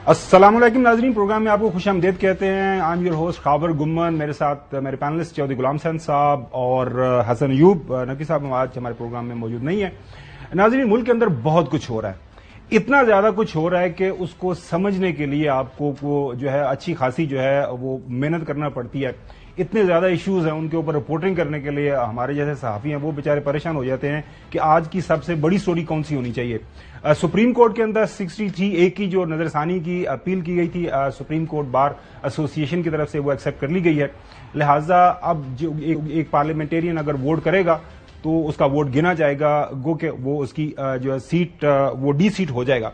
السلام علیکم ناظرین، پروگرام میں آپ کو خوش آمدید کہتے ہیں. I am your host Khawar Gumman. میرے ساتھ میرے پینلسٹ چودھری غلام حسین صاحب اور حسن ایوب نقوی صاحب آج ہمارے پروگرام میں موجود نہیں ہیں. ناظرین، ملک کے اندر بہت کچھ ہو رہا ہے، اتنا زیادہ کچھ ہو رہا ہے کہ اس کو سمجھنے کے لیے آپ کو جو ہے اچھی خاصی جو ہے وہ محنت کرنا پڑتی ہے. اتنے زیادہ ایشوز ہیں، ان کے اوپر رپورٹنگ کرنے کے لیے ہمارے جیسے صحافی ہیں وہ بیچارے پریشان ہو جاتے ہیں کہ آج کی سب سے بڑی سٹوری کون سی ہونی چاہیے. سپریم کورٹ کے اندر 63A کی جو نظر ثانی کی اپیل کی گئی تھی سپریم کورٹ بار ایسوسی ایشن کی طرف سے وہ ایکسیپٹ کر لی گئی ہے. لہٰذا اب جو ایک پارلیمنٹیرین اگر ووٹ کرے گا تو اس کا ووٹ گنا جائے گا، گو کہ وہ اس کی جو ہے سیٹ وہ ڈی سیٹ ہو جائے گا.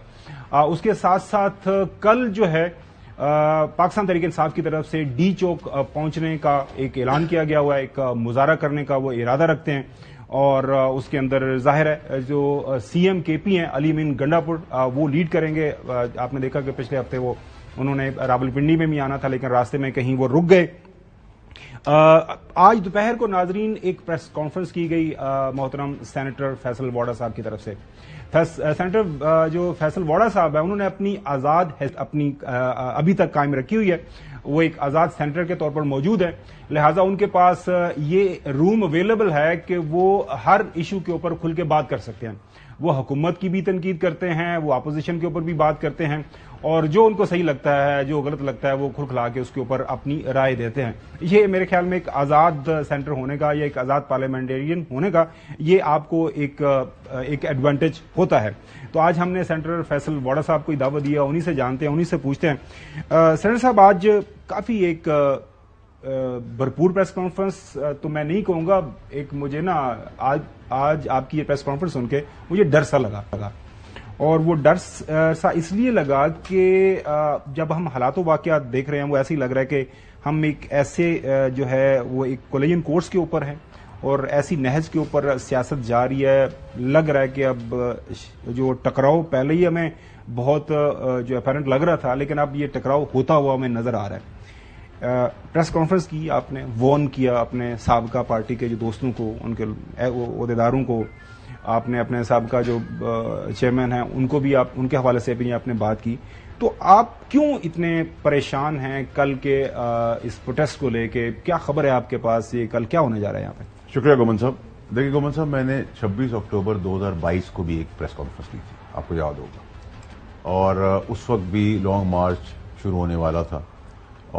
اس کے ساتھ ساتھ کل جو ہے پاکستان تحریک انصاف کی طرف سے ڈی چوک پہنچنے کا ایک اعلان کیا گیا ہوا ہے، ایک مظاہرہ کرنے کا وہ ارادہ رکھتے ہیں. اور اس کے اندر ظاہر ہے جو سی ایم کے پی ہیں علی امین گنڈاپور وہ لیڈ کریں گے. آپ نے دیکھا کہ پچھلے ہفتے انہوں نے راولپنڈی میں بھی آنا تھا لیکن راستے میں کہیں وہ رک گئے. آج دوپہر کو ناظرین ایک پریس کانفرنس کی گئی محترم سینیٹر فیصل واڈا صاحب کی طرف سے. سینیٹر جو فیصل واڈا صاحب ہے انہوں نے اپنی آزاد اپنی ابھی تک قائم رکھی ہوئی ہے، وہ ایک آزاد سینیٹر کے طور پر موجود ہے. لہٰذا ان کے پاس یہ روم اویلیبل ہے کہ وہ ہر ایشو کے اوپر کھل کے بات کر سکتے ہیں. وہ حکومت کی بھی تنقید کرتے ہیں، وہ اپوزیشن کے اوپر بھی بات کرتے ہیں، اور جو ان کو صحیح لگتا ہے جو غلط لگتا ہے وہ کھل کھلا کے اس کے اوپر اپنی رائے دیتے ہیں. یہ میرے خیال میں ایک آزاد سینٹر ہونے کا یا ایک آزاد پارلیمنٹیرین ہونے کا یہ آپ کو ایک ایڈوانٹیج ہوتا ہے. تو آج ہم نے سینیٹر فیصل واڈا صاحب کو دعوت دیا، انہی سے جانتے ہیں، انہی سے پوچھتے ہیں. سینیٹر صاحب، آج کافی ایک بھرپور پریس کانفرنس تو میں نہیں کہوں گا، ایک مجھے نا آج آپ کی یہ پریس کانفرنس سن کے مجھے ڈر سا لگا، اور وہ ڈر سا اس لیے لگا کہ جب ہم حالات و واقعات دیکھ رہے ہیں وہ ایسے ہی لگ رہا ہے کہ ہم ایک ایسے جو ہے وہ ایک کولیجن کورس کے اوپر ہیں اور ایسی نہج کے اوپر سیاست جا رہی ہے. لگ رہا ہے کہ اب جو ٹکراؤ پہلے ہی ہمیں بہت جو اپیرنٹ لگ رہا تھا لیکن اب یہ ٹکراؤ ہوتا ہوا ہمیں نظر آ رہا ہے. پریس کانفرنس کی آپ نے، وارن کیا اپنے سابقہ پارٹی کے جو دوستوں کو، ان کے عہدیداروں کو، آپ نے اپنے سابقہ جو چیئرمین ہیں ان کو بھی آپ ان کے حوالے سے بھی آپ نے بات کی. تو آپ کیوں اتنے پریشان ہیں کل کے اس پروٹیسٹ کو لے کے؟ کیا خبر ہے آپ کے پاس، یہ کل کیا ہونے جا رہا ہے یہاں پہ؟ شکریہ گومن صاحب. دیکھیے گومن صاحب، میں نے 26 اکتوبر 2022 کو بھی ایک پریس کانفرنس کی تھی، آپ کو یاد ہوگا، اور اس وقت بھی لانگ مارچ شروع ہونے والا تھا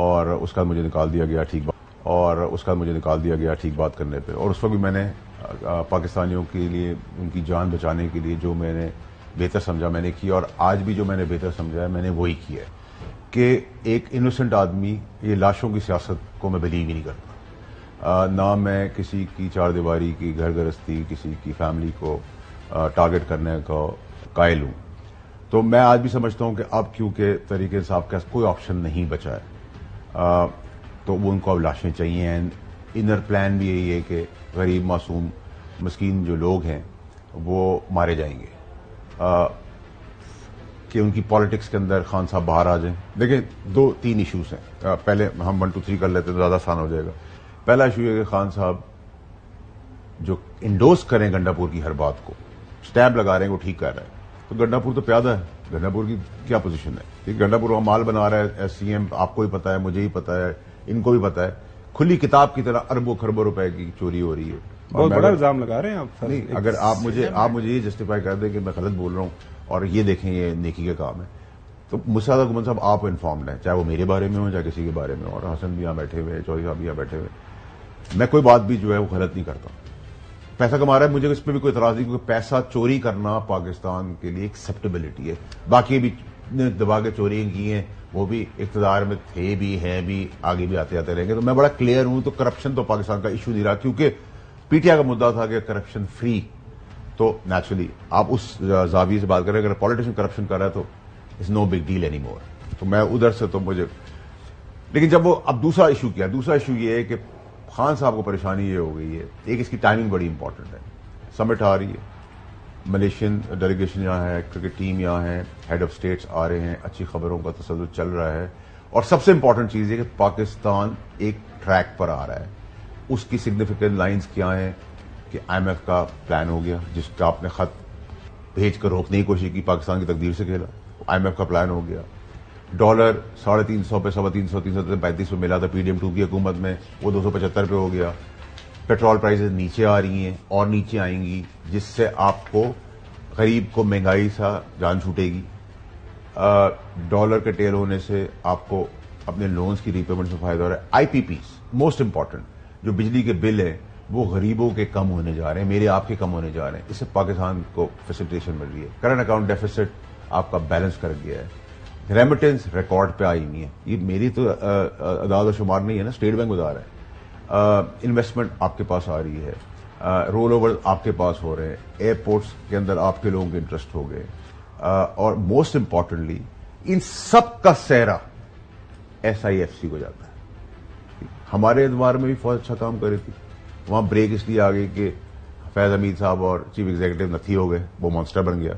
اور اس کا مجھے نکال دیا گیا ٹھیک بات کرنے پہ. اور اس وقت بھی میں نے پاکستانیوں کے لیے ان کی جان بچانے کے لیے جو میں نے بہتر سمجھا میں نے کیا، اور آج بھی جو میں نے بہتر سمجھا ہے میں نے وہی کیا ہے کہ ایک انوسنٹ آدمی، یہ لاشوں کی سیاست کو میں بلیو ہی نہیں کرتا. نہ میں کسی کی چار دیواری کی گھر گرستی، کسی کی فیملی کو ٹارگٹ کرنے کا قائل ہوں. تو میں آج بھی سمجھتا ہوں کہ اب کیونکہ تحریک انصاف کا کوئی آپشن نہیں بچا ہے تو وہ ان کو اب لاشیں چاہیے. انر پلان بھی یہی ہے کہ غریب معصوم مسکین جو لوگ ہیں وہ مارے جائیں گے کہ ان کی پالیٹکس کے اندر خان صاحب باہر آ جائیں. دیکھیں 2-3 ایشوز ہیں، پہلے ہم 1 2 3 کر لیتے تو زیادہ آسان ہو جائے گا. پہلا ایشو یہ کہ خان صاحب جو انڈوز کریں گنڈاپور کی ہر بات کو، سٹیمپ لگا رہے ہیں وہ ٹھیک کر رہے ہیں، تو گنڈاپور تو پیادہ ہے. گنڈاپور کی کیا پوزیشن ہے؟ گنڈاپور کا مال بنا رہا ہے ایس سی ایم، آپ کو بھی پتا ہے، مجھے ہی پتا ہے، ان کو بھی پتا ہے. کھلی کتاب کی طرح اربوں خربوں روپے کی چوری ہو رہی ہے. بہت بڑا الزام لگا رہے ہیں آپ. نہیں، اگر آپ مجھے یہ جسٹیفائی کر دیں کہ میں غلط بول رہا ہوں اور یہ دیکھیں یہ نیکی کا کام ہے، تو مجھ سے زیادہ گمن صاحب آپ انفارمڈ ہیں، چاہے وہ میرے بارے میں ہو چاہے کسی کے بارے میں. اور حسن بھی یہاں بیٹھے ہوئے، چودھری صاحب بھی یہاں بیٹھے ہوئے. میں کوئی بات بھی جو ہے وہ غلط نہیں کرتا. پیسہ کما رہا ہے، مجھے اس پہ بھی کوئی اعتراض نہیں، کیونکہ پیسہ چوری کرنا پاکستان کے لیے ایکسیپٹیبلٹی ہے. باقی بھی دبا کے چوری کی ہیں، وہ بھی اقتدار میں تھے بھی، ہیں بھی، آگے بھی آتے رہیں گے. تو میں بڑا کلیئر ہوں. تو کرپشن تو پاکستان کا ایشو نہیں رہا، کیونکہ پی ٹی آئی کا مدعا تھا کہ کرپشن فری. تو نیچرلی آپ اس زاویے سے بات کریں، اگر پالیٹیشین کرپشن کر رہا ہے تو it's no big deal any more. تو میں ادھر سے تو مجھے، لیکن جب وہ اب دوسرا ایشو یہ ہے کہ خان صاحب کو پریشانی یہ ہو گئی ہے، ایک اس کی ٹائمنگ بڑی امپورٹنٹ ہے. سمٹ آ رہی ہے، ملیشین ڈیلیگیشن یہاں ہے، کرکٹ ٹیم یہاں ہے، ہیڈ آف اسٹیٹس آ رہے ہیں، اچھی خبروں کا تسلسل چل رہا ہے. اور سب سے امپورٹنٹ چیز یہ کہ پاکستان ایک ٹریک پر آ رہا ہے. اس کی سگنیفیکنٹ لائنز کیا ہیں کہ آئی ایم ایف کا پلان ہو گیا، جس کا آپ نے خط بھیج کر روکنے کی کوشش کی، پاکستان کی تقدیر سے کھیلا. آئی ایم ایف کا پلان ہو گیا. ڈالر 350 پہ 350 335 پہ ملا تھا PDM2 کی حکومت میں, وہ 275 پہ ہو گیا. پیٹرول پرائزز نیچے آ رہی ہیں اور نیچے آئیں گی, جس سے آپ کو غریب کو مہنگائی سا جان چھوٹے گی. ڈالر کے ٹیل ہونے سے آپ کو اپنے لونز کی ریپیمنٹ میں فائدہ ہو رہا ہے. IPPs موسٹ امپورٹنٹ, جو بجلی کے بل ہیں وہ غریبوں کے کم ہونے جا رہے ہیں, میرے آپ کے کم ہونے جا رہے ہیں. اس سے پاکستان کو فیسلٹیشن مل رہی ہے. کرنٹ اکاؤنٹ ڈیفیسٹ آپ کا بیلنس کر گیا ہے. ریمیٹنس ریکارڈ پہ آئی نہیں ہے. یہ میری تو اعداد و شمار نہیں ہے نا, اسٹیٹ بینک بتا رہا ہے. انویسٹمنٹ آپ کے پاس آ رہی ہے, رول اوور آپ کے پاس ہو رہے ہیں, ایئرپورٹس کے اندر آپ کے لوگوں کے انٹرسٹ ہو گئے, اور موسٹ امپورٹنٹلی ان سب کا سہرا SIFC کو جاتا ہے. ہمارے ادوار میں بھی فوج اچھا کام کر رہی تھی, وہاں بریک اس لیے آ گئی کہ فیض حمید صاحب اور چیف ایگزیکٹو نتھی ہو گئے, وہ مانسٹر بن گیا.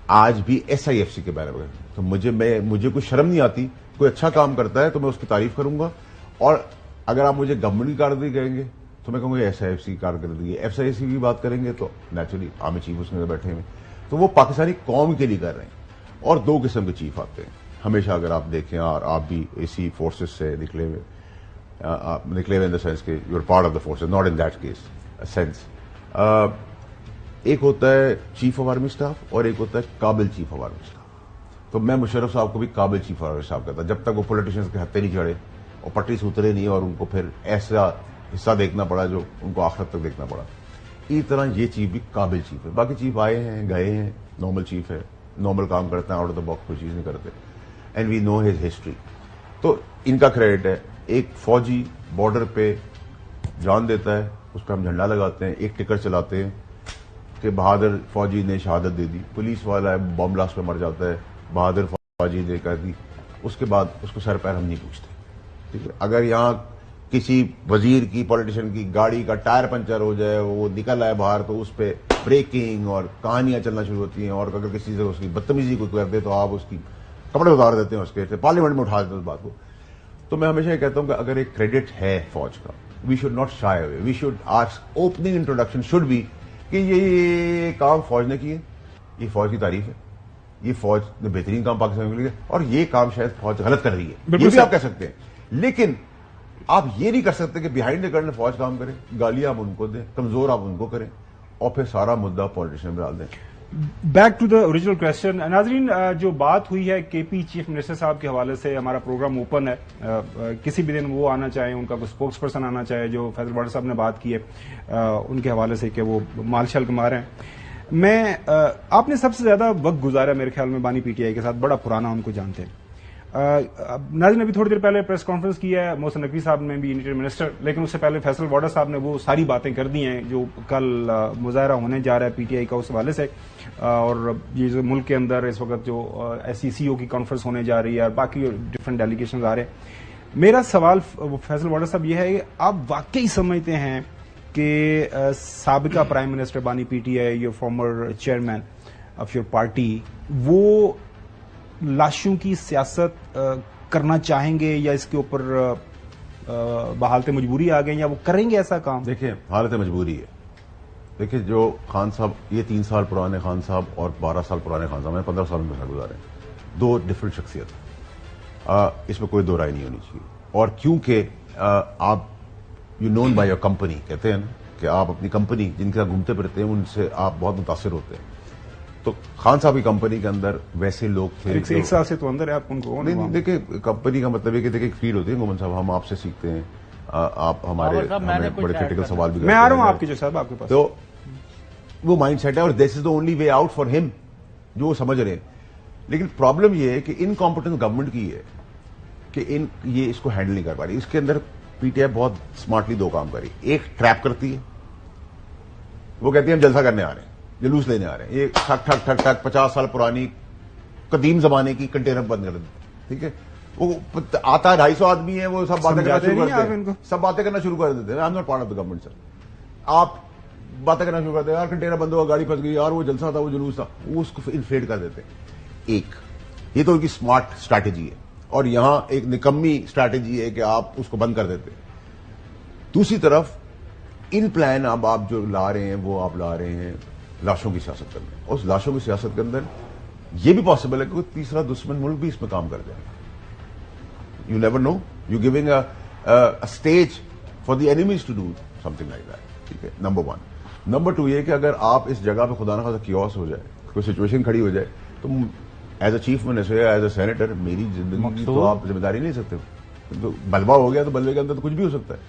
آج بھی SIFC کے بارے میں تو مجھے کوئی شرم نہیں آتی. کوئی اچھا کام کرتا ہے تو میں اس کی تعریف کروں گا, اور اگر آپ مجھے گورنمنٹ کی کارکردگی کہیں گے تو میں کہوں گا SIFC کی کارکردگی. FIFC کی بات کریں گے تو نیچرلی عام چیف اس میں بیٹھے ہوئے, تو وہ پاکستانی قوم کے لیے کر رہے ہیں. اور دو قسم کے چیف آتے ہیں ہمیشہ, اگر آپ دیکھیں, اور آپ بھی اسی فورسز سے نکلے ہوئے ان دا سینس کہ you are part of the forces, not in that case sense. ایک ہوتا ہے چیف آف آرمی اسٹاف اور ایک ہوتا ہے قابل چیف آف آرمی اسٹاف. تو میں مشرف صاحب کو بھی قابل چیف آف آرمی اسٹاف کہتا, جب تک وہ پولیٹیشینز کے ہتھے نہیں چڑھے اور پٹری سے اترے نہیں اور ان کو پھر ایسا حصہ دیکھنا پڑا جو ان کو آخرت تک دیکھنا پڑا. اسی طرح یہ چیف بھی قابل چیف ہے. باقی چیف آئے ہیں گئے ہیں, نارمل چیف ہے, نارمل کام کرتے ہیں, آؤٹ آف دا باکس کوئی چیز نہیں کرتے, and we know his history. تو ان کا کریڈٹ ہے. ایک فوجی بارڈر پہ جان دیتا ہے, اس پہ ہم جھنڈا لگاتے ہیں, ایک ٹکر چلاتے ہیں کہ بہادر فوجی نے شہادت دے دی. پولیس والا ہے بم بلاسٹ پہ مر جاتا ہے, بہادر فوجی نے کر دی. اس کے بعد اس کو سر پیر ہم نہیں پوچھتے. ٹھیک ہے, اگر یہاں کسی وزیر کی پولیٹیشین کی گاڑی کا ٹائر پنچر ہو جائے, وہ نکل آئے باہر, تو اس پہ بریکنگ اور کہانیاں چلنا شروع ہوتی ہیں, اور اگر کسی سے اس کی بدتمیزی کو کر دے تو آپ اس کی کپڑے اتار دیتے ہیں, اس کے پارلیمنٹ میں اٹھا دیتے ہیں اس بات کو. تو میں ہمیشہ یہ کہتا ہوں کہ اگر ایک کریڈٹ ہے فوج کا, we should not shy away, we should ask, opening introduction should be کہ یہ کام فوج نے کیے, یہ فوج کی تعریف ہے, یہ فوج نے بہترین کام پاکستان میں کیا, اور یہ کام شاید فوج غلط کر رہی ہے, یہ بھی آپ کہہ سکتے ہیں. لیکن آپ یہ نہیں کر سکتے کہ بیہائنڈ دا کرٹن فوج کام کرے, گالیاں آپ ان کو دیں, کمزور آپ ان کو کریں, اور پھر سارا مدعا پولیٹیشین میں ڈال دیں. Back to the original question. ناظرین, جو بات ہوئی ہے KP چیف منسٹر صاحب کے حوالے سے, ہمارا پروگرام اوپن ہے, کسی بھی دن وہ آنا چاہیں, ان کا کوئی اسپوکس پرسن آنا چاہے. جو فیصل وارڈر صاحب نے بات کی ہے ان کے حوالے سے کہ وہ مال شال کما رہے ہیں, آپ نے سب سے زیادہ وقت گزارا میرے خیال میں بانی PTI کے ساتھ, بڑا پرانا ان کو جانتے ہیں. ناظرین نے ابھی تھوڑی دیر پہلے پریس کانفرنس کی ہے, محسن نقوی صاحب نے بھی انٹیریئر منسٹر, لیکن اس سے پہلے فیصل وارڈر صاحب نے وہ ساری باتیں کر دی ہیں جو کل مظاہرہ ہونے جا رہا ہے PTI کا اس حوالے سے, اور یہ جو ملک کے اندر اس وقت جو SCCO کی کانفرنس ہونے جا رہی ہے اور باقی ڈفرینٹ ڈیلیگیشنز آ رہے ہیں. میرا سوال فیصل وارڈر صاحب یہ ہے کہ آپ واقعی سمجھتے ہیں کہ سابقہ پرائم منسٹر بانی PTI, your former chairman of your party, وہ لاشوں کی سیاست کرنا چاہیں گے, یا اس کے اوپر بحالت مجبوری آ گئے, یا وہ کریں گے ایسا کام؟ دیکھیں, حالت مجبوری ہے. دیکھیں, جو خان صاحب, یہ 3 سال پرانے خان صاحب اور 12 سال پرانے خان صاحب, میں 15 سال میں گزارے ہیں, دو ڈفرنٹ شخصیت, اس میں کوئی دو رائے نہیں ہونی چاہیے. اور کیونکہ آپ you known by your company, کہتے ہیں نا کہ آپ اپنی کمپنی جن کے ساتھ گھومتے پھرتے ہیں ان سے آپ بہت متاثر ہوتے ہیں. تو خان صاحب کی کمپنی کے اندر ویسے لوگ تھے, ایک سال سے تو اندر ہے, آپ ان کو نہیں. دیکھیں, کمپنی کا مطلب ہے کہ دیکھیں ایک فیل ہوتی ہے. گومن صاحب, ہم آپ سے سیکھتے ہیں, آپ ہمارے بڑے کرٹیکل سوال بھی کرتے ہیں. میں آ رہا ہوں آپ کے جو صاحب آپ کے پاس, تو وہ مائنڈ سیٹ ہے, اور this is the only way out for ہم, جو وہ سمجھ رہے ہیں. لیکن پرابلم یہ ہے کہ انکمپٹنس گورنمنٹ کی ہے کہ یہ اس کو ہینڈل نہیں کر پا رہی. اس کے اندر PTI بہت اسمارٹلی دو کام کری. ایک ٹریپ کرتی ہے, وہ کہتی ہے ہم جلسہ کرنے آ رہے ہیں, جلوس لینے آ رہے ہیں, یہ ٹھک ٹھک ٹھک ٹھک 50 سال پرانی قدیم زمانے کی کنٹینر بند کر دیتے. ٹھیک ہے, وہ آتا ہے 250 آدمی ہے, وہ سب باتیں کرنا شروع کرتے ہیں, سب باتیں کرنا شروع کر دیتے ہیں. I am not part of the government sir. آپ باتیں کرنا شروع کرتے ہیں, یار کنٹینر بند ہوا, گاڑی پھنس گئی, یار وہ جلسہ تھا, وہ جلوس تھا, وہ اس کو انفلیٹ کر دیتے ہیں. ایک یہ تو ان کی اسمارٹ اسٹریٹجی ہے, اور یہاں ایک نکمی اسٹریٹجی ہے کہ آپ اس کو بند کر دیتے. دوسری طرف ان پلان اب آپ جو لا رہے ہیں, وہ آپ لا رہے ہیں لاشوں کی سیاست کرنے. اس لاشوں کی سیاست کے اندر یہ بھی پاسبل ہے کہ کوئی تیسرا دشمن ملک بھی اس میں کام کر جائے. You never know, you giving a stage for the enemies to do something like that. ٹھیک ہے, نمبر 1. نمبر 2 یہ کہ اگر آپ اس جگہ پہ خدا نخواستہ کیوس ہو جائے, کوئی سچویشن کھڑی ہو جائے, تو ایز اے چیف منسٹر یا ایز اے سینیٹر میری زندگی کی تو آپ ذمہ داری نہیں سکتے. تو بلوا ہو گیا تو بلوے کے اندر تو کچھ بھی ہو سکتا ہے.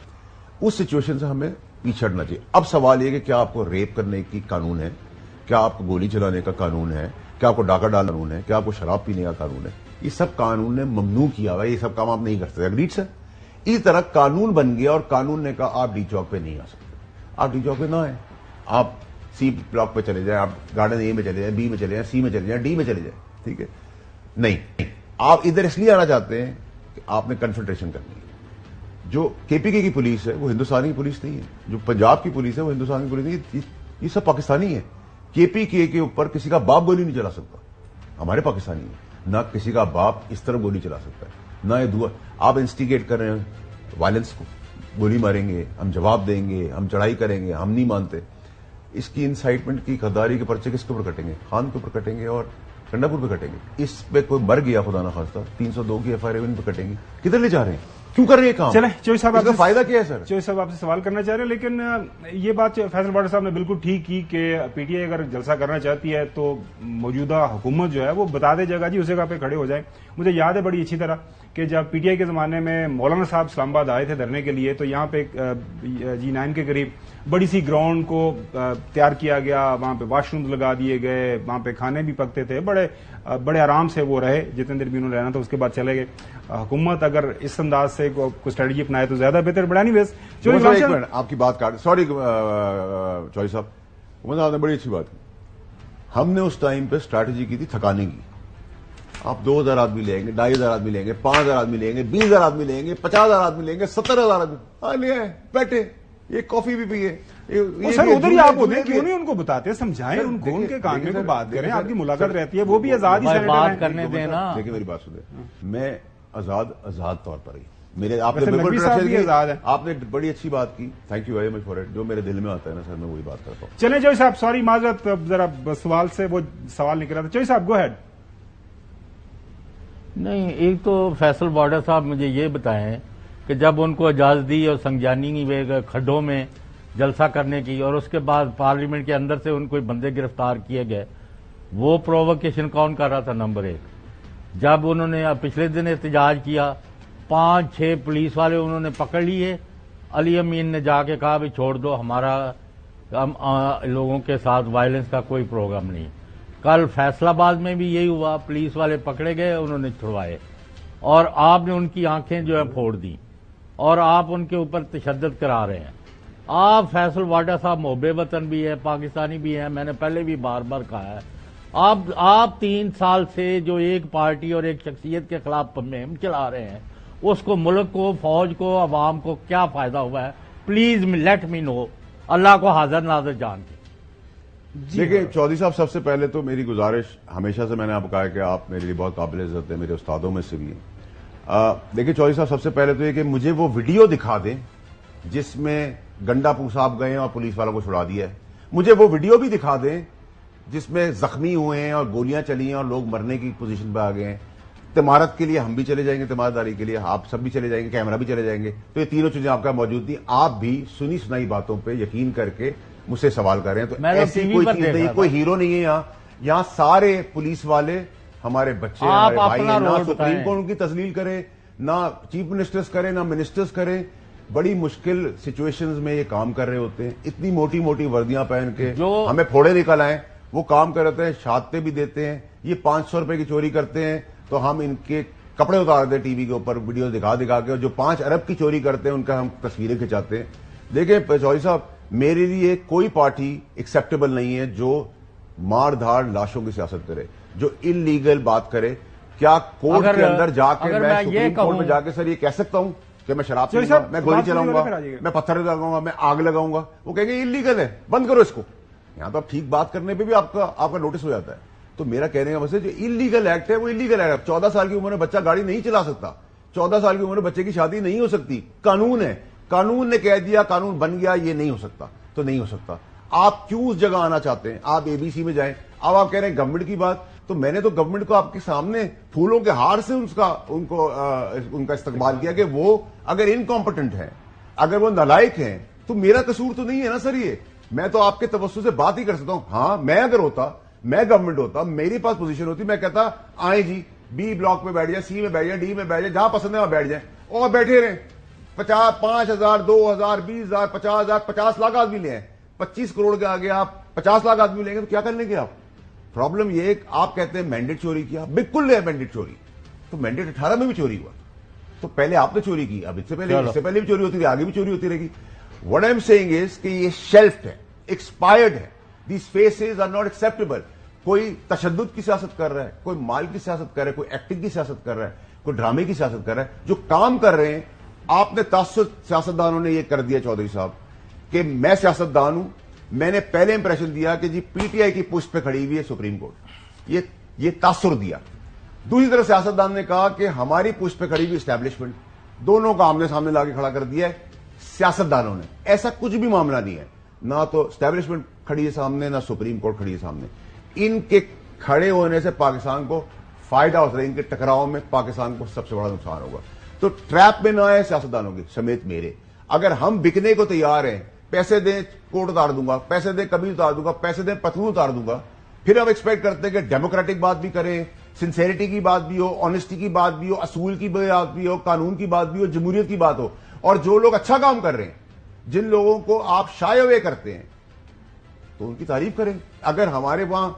اس سچویشن سے ہمیں پیچھے ہٹنا چاہیے. اب سوال یہ کہ کیا آپ کو ریپ کرنے کی قانون ہے, کیا آپ کو گولی چلانے کا قانون ہے, کیا آپ کو ڈاکہ ڈالنا قانون ہے, کیا آپ کو شراب پینے کا قانون ہے. یہ سب قانون نے ممنوع کیا ہوا ہے, یہ سب کام آپ نہیں کر سکتے. اگریڈ سر. اسی طرح قانون بن گیا اور قانون نے کہا آپ ڈی چوک پہ نہیں آ سکتے. آپ ڈی چوک پہ نہ آئیں, آپ سی بلاک پہ چلے جائیں, آپ گارڈن اے میں چلے جائیں, بی میں چلے جائیں, سی میں چلے جائیں, ڈی میں چلے جائیں. ٹھیک ہے, نہیں, آپ ادھر اس لیے آنا چاہتے ہیں کہ آپ نے کنفنٹریشن کرنی ہے. جو کے پی کے کی پولیس ہے وہ ہندوستانی پولیس نہیں ہے, جو پنجاب کی پولیس ہے وہ ہندوستانی پولیس نہیں ہے. یہ سب پاکستانی ہے. کے پی کے اوپر کسی کا باپ گولی نہیں چلا سکتا, ہمارے پاکستانی ہے. نہ کسی کا باپ اس طرح گولی چلا سکتا ہے, نہ یہ دعا. آپ انسٹیگیٹ کر رہے ہیں وائلنس کو, گولی ماریں گے, ہم جواب دیں گے, ہم چڑھائی کریں گے, ہم نہیں مانتے. اس کی انسائٹمنٹ کی غداری کے پرچے کس کے اوپر کٹیں گے؟ خان کے اوپر کٹیں گے اور کنڈا پور پہ کٹیں گے. اس پہ کوئی مر گیا خدا نخواستہ 302 کی ایف آئی آر پہ کٹیں گے. کدھر لے جا رہے ہیں, کیوں کر رہے ہیں کام؟ چلیں چوئی صاحب, اس کا فائدہ کیا ہے سر؟ چوئی صاحب آپ سے سوال کرنا چاہ رہے ہیں, لیکن یہ بات فیصل واڈر صاحب نے بالکل ٹھیک کی کہ پی ٹی آئی اگر جلسہ کرنا چاہتی ہے تو موجودہ حکومت جو ہے وہ بتا دے جگہ جی اسی جگہ پہ کھڑے ہو جائیں. مجھے یاد ہے بڑی اچھی طرح کہ جب پی ٹی آئی کے زمانے میں مولانا صاحب اسلام آباد آئے تھے دھرنے کے لیے, تو یہاں پہ G9 کے قریب بڑی سی گراؤنڈ کو تیار کیا گیا, وہاں پہ واش روم لگا دیے گئے, وہاں پہ کھانے بھی پکتے تھے, بڑے آرام سے وہ رہے جتنے دیر بھی انہوں نے رہنا تھا. اس کے بعد چلے گئے. حکومت اگر اس انداز سے کوئی اسٹریٹجی اپنائے تو زیادہ بہتر. بڑا نہیں ویس آپ کی بات کاٹ, سوری چوئی صاحب, آپ نے بڑی اچھی بات کی. ہم نے اس ٹائم پہ اسٹریٹجی کی تھی تھکانے کی. آپ 2000 آدمی لیں گے, 2500 آدمی لیں گے, 5000 آدمی لیں گے, 20000 آدمی لیں گے, 50000 آدمی لیں گے, 70000 آدمی لے آئے, بیٹھے, یہ کافی بھی پیے. سر ادھر ہی آپ ہوتے کیوں نہیں ان کو بتاتے, سمجھائیں ان کو, ان کے کان میں کو بات کریں, آپ کی ملاقات رہتی ہے, وہ بھی آزاد ہی بات کرنے دیں نا. دیکھیں میری بات سنیں, میں آزاد طور پر ہی میرے, آپ نے بالکل آپ نے بڑی اچھی بات کی, thank you very much for it. جو میرے دل میں آتا ہے نا سر, میں وہی بات کرتا ہوں. چلیں چوئی صاحب, سوری معذرت, ذرا سوال سے وہ سوال نہیں کر رہا تھا. چوئی صاحب گو ہیڈ. نہیں, ایک تو فیصل واڈر صاحب مجھے یہ بتائیں کہ جب ان کو اجازت دی اور سنگجانی کھڈوں میں جلسہ کرنے کی, اور اس کے بعد پارلیمنٹ کے اندر سے ان کو بندے گرفتار کیے گئے, وہ پرووکیشن کون کر رہا تھا؟ نمبر 1. جب انہوں نے پچھلے دن احتجاج کیا, 5-6 پولیس والے انہوں نے پکڑ لیے, علی امین نے جا کے کہا بھی چھوڑ دو, ہمارا لوگوں کے ساتھ وائلنس کا کوئی پروگرام نہیں. کل فیصل آباد میں بھی یہی ہوا, پولیس والے پکڑے گئے, انہوں نے چھڑوائے, اور آپ نے ان کی آنکھیں جو ہے پھوڑ دی, اور آپ ان کے اوپر تشدد کرا رہے ہیں. آپ فیصل واڈر صاحب محب وطن بھی ہے, پاکستانی بھی ہیں, میں نے پہلے بھی بار بار کہا ہے. آپ 3 سال سے جو ایک پارٹی اور ایک شخصیت کے خلاف مہم چلا رہے ہیں, اس کو, ملک کو, فوج کو, عوام کو کیا فائدہ ہوا ہے؟ پلیز لیٹ می نو, اللہ کو حاضر ناظر جان کے. دیکھیں چودھری صاحب, سب سے پہلے تو میری گزارش, ہمیشہ سے میں نے آپ کو کہا کہ آپ میرے لیے بہت قابل عزت ہیں, میرے استادوں میں سے بھی ہیں. دیکھیں چودھری صاحب, سب سے پہلے تو یہ کہ مجھے وہ ویڈیو دکھا دیں جس میں گنڈا پور صاحب گئے ہیں اور پولیس والوں کو چھڑا دیا ہے. مجھے وہ ویڈیو بھی دکھا دیں جس میں زخمی ہوئے ہیں اور گولیاں چلی ہیں اور لوگ مرنے کی پوزیشن پہ آ گئے ہیں. تمارت کے لیے ہم بھی چلے جائیں گے, تمارداری کے لیے آپ سب بھی چلے جائیں گے, کیمرہ بھی چلے جائیں گے. تو یہ تینوں چیزیں آپ کا موجود تھیں. آپ بھی سنی سنائی باتوں پہ یقین کر کے مجھ سے سوال کر رہے ہیں. تو ایسی کوئی چیز نہیں, کوئی ہیرو نہیں ہے یہاں سارے پولیس والے ہمارے بچے, ہمارے بھائی ہیں. نہ سپریم کورٹ ان کی تذلیل کرے, نہ چیف منسٹرز کرے, نہ منسٹرز کرے. بڑی مشکل سچویشنز میں یہ کام کر رہے ہوتے ہیں, اتنی موٹی موٹی وردیاں پہن کے, ہمیں پھوڑے نکل آئے, وہ کام کر رہتے ہیں, شہادتیں بھی دیتے ہیں. یہ 500 روپے کی چوری کرتے ہیں تو ہم ان کے کپڑے اتار دیں ٹی وی کے اوپر, ویڈیو دکھا کے, اور جو 5 ارب کی چوری کرتے ہیں ان کا ہم تصویریں کھنچاتے ہیں. دیکھیں چوہدری صاحب, میرے لیے کوئی پارٹی ایکسیپٹیبل نہیں ہے جو مار دھاڑ لاشوں کی سیاست کرے, جو انلیگل بات کرے. کیا کورٹ کے اندر جا کے میں سپریم کورٹ میں جا کے سر یہ کہہ سکتا ہوں کہ میں شراب پیوں گا, میں گولی چلاؤں گا, میں پتھر لگاؤں گا, میں آگ لگاؤں گا؟ وہ کہیں گے انلیگل ہے, بند کرو اس کو. یہاں تو اب ٹھیک بات کرنے پہ بھی آپ کا نوٹس ہو جاتا ہے. تو میرا کہنے کا مطلب جو انلیگل ایکٹ ہے وہ انلیگل ایکٹ. 14 سال کی عمر میں بچہ گاڑی نہیں چلا سکتا, 14 سال کی عمر میں بچے کی شادی نہیں ہو سکتی. قانون ہے, قانون نے کہہ دیا, قانون بن گیا, یہ نہیں ہو سکتا تو نہیں ہو سکتا. آپ کیوں اس جگہ آنا چاہتے ہیں؟ آپ اے بی سی میں جائیں. اب آپ کہہ رہے ہیں گورنمنٹ کی بات, تو میں نے تو گورنمنٹ کو آپ کے سامنے پھولوں کے ہار سے ان کا استقبال کیا کہ وہ اگر انکمپٹنٹ ہیں, اگر وہ نالائق ہیں, تو میرا قصور تو نہیں ہے نا سر یہ. میں تو آپ کے توسط سے بات ہی کر سکتا ہوں. ہاں میں اگر ہوتا, میں گورنمنٹ ہوتا, میری پاس پوزیشن ہوتی, میں کہتا آئیں جی بی بلاک میں بیٹھ جائیں, سی میں بیٹھ جائیں, ڈی میں بیٹھ جائیں, جہاں پسند ہے وہاں بیٹھ جائیں اور بیٹھے رہیں. 5,000 2,000 20,000 50,000 50 لاکھ آدمی لے ہیں, 25 کروڑ کے آگے آپ 50 لاکھ آدمی لیں گے تو کیا کر لیں گے آپ؟ پرابلم یہ آپ کہتے ہیں مینڈیٹ چوری کیا, بالکل ہے مینڈیٹ چوری. تو مینڈیٹ 18 میں بھی چوری ہوا, تو پہلے آپ نے چوری کی, اب اس سے پہلے بھی چوری ہوتی رہی, آگے بھی چوری ہوتی رہے گی. What I'm saying is کہ یہ شیلفڈ ہے, ایکسپائرڈ ہے. These faces are not acceptable. کوئی تشدد کی سیاست کر رہا ہے, کوئی مال کی سیاست کر رہا ہے, کوئی ایکٹنگ کی سیاست کر رہا ہے, کوئی ڈرامے کی سیاست کر رہا ہے. جو کام کر رہے ہیں, آپ نے تاثر سیاستدانوں نے یہ کر دیا چودھری صاحب کہ میں سیاستدان ہوں, میں نے پہلے امپریشن دیا کہ جی پی ٹی آئی کی پشت پہ کھڑی ہوئی ہے سپریم کورٹ, یہ تاثر دیا. دوسری طرف سیاستدان نے کہا کہ ہماری پشت پہ کھڑی ہوئی اسٹیبلشمنٹ, دونوں کا آمنے سامنے لا کے کھڑا کر دیا ہے سیاستدانوں نے. ایسا کچھ بھی معاملہ نہیں ہے, نہ تو اسٹیبلشمنٹ کھڑی ہے سامنے, نہ سپریم کورٹ کھڑی ہے سامنے. ان کے کھڑے ہونے سے پاکستان کو فائدہ ہوتا ہے, ان کے ٹکراؤ میں پاکستان کو سب سے بڑا نقصان ہوگا. تو ٹریپ میں نہ آئے سیاستدانوں کی سمیت میرے. اگر ہم بکنے کو تیار ہیں, پیسے دیں کوٹ اتار دوں گا, پیسے دیں کبھی اتار دوں گا, پیسے دیں پتلون اتار دوں گا, پھر ہم ایکسپیکٹ کرتے ہیں کہ ڈیموکریٹک بات بھی کریں, سنسیریٹی کی بات بھی ہو, آنےسٹی کی بات بھی ہو, اصول کی بات بھی ہو, قانون کی بات بھی ہو, جمہوریت کی بات ہو. اور جو لوگ اچھا کام کر رہے ہیں, جن لوگوں کو آپ شائع ہوئے کرتے ہیں, تو ان کی تعریف کریں. اگر ہمارے وہاں